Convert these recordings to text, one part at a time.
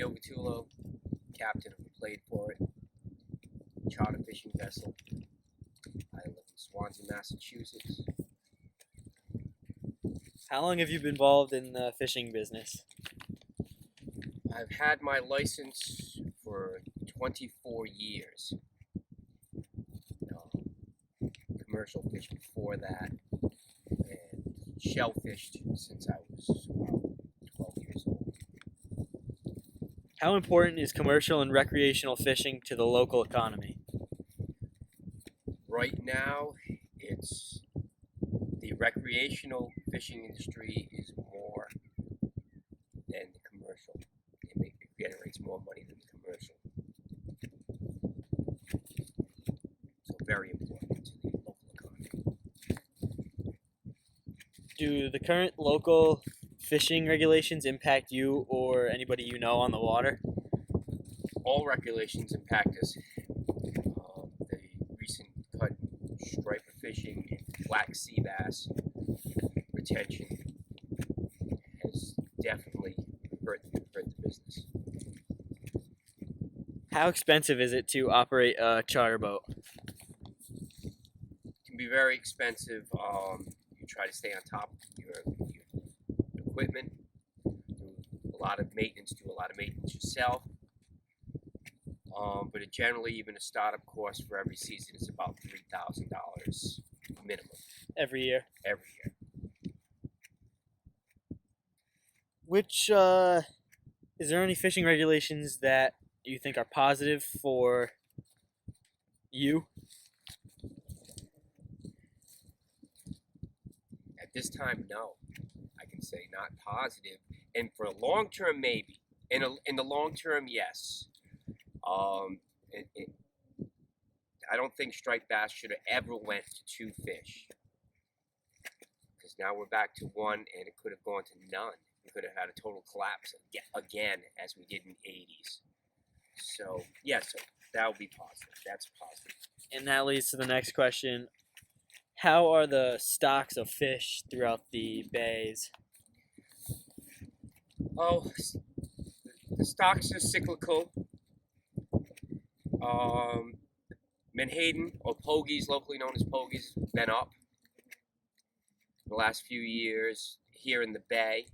Antonio Vitullo, captain who played for it, charter fishing vessel. I live in Swansea, Massachusetts. How long have you been involved in the fishing business? I've had my license for 24 years. Commercial fish before that, and shellfished since I was about 12 years old. How important is commercial and recreational fishing to the local economy? Right now, it's the recreational fishing industry is more than the commercial. It generates more money than the commercial. So very important to the local economy. Do the current local fishing regulations impact you or anybody you know on the water? All regulations impact us. The recent cut striper fishing and black sea bass retention has definitely hurt the business. How expensive is it to operate a charter boat? It can be very expensive. You try to stay on top of your equipment, do a lot of maintenance yourself. But it generally, even a startup cost for every season is about $3,000 minimum Every year. every year. Which, is there any fishing regulations that you think are positive for you? At this time, no. I can say not positive. And for a long term, maybe. In the long term, yes. I don't think striped bass should have ever went to 2 fish. Because now we're back to 1, and it could have gone to none. We could have had a total collapse again, as we did in the 80s. So, yes, that would be positive. That's positive. And that leads to the next question. How are the stocks of fish throughout the bays? Oh, the stocks are cyclical. Menhaden, or pogies, locally known as pogies, has been up in the last few years here in the bay.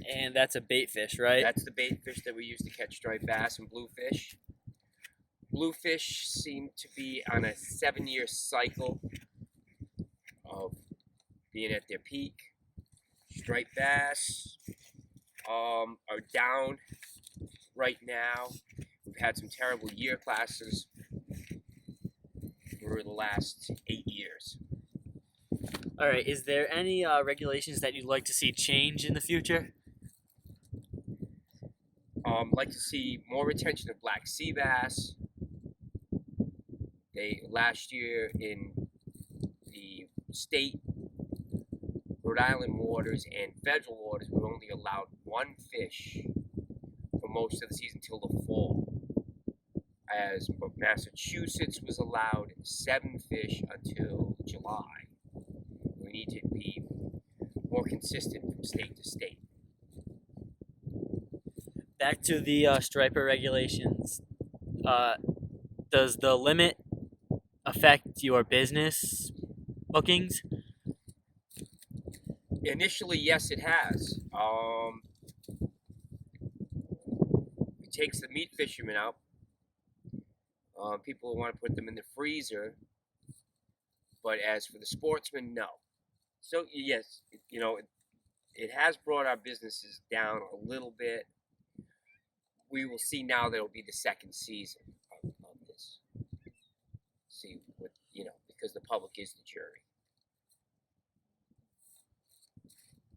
And that's a bait fish, right? That's the bait fish that we use to catch striped bass and bluefish. Bluefish seem to be on a 7-year cycle of being at their peak. Striped bass are down right now. We've had some terrible year classes for the last 8 years. All right. Is there any regulations that you'd like to see change in the future? Like to see more retention of black sea bass. Last year in the state, Rhode Island waters and federal waters, we only allowed 1 fish for most of the season till the fall. As Massachusetts was allowed 7 fish until July. We need to be more consistent from state to state. Back to the striper regulations. Does the limit affect your business bookings? Initially, yes, it has. It takes the meat fishermen out. People want to put them in the freezer, but as for the sportsmen, no. So yes, it has brought our businesses down a little bit. We will see now that it'll be the second season of this. See what because the public is the jury.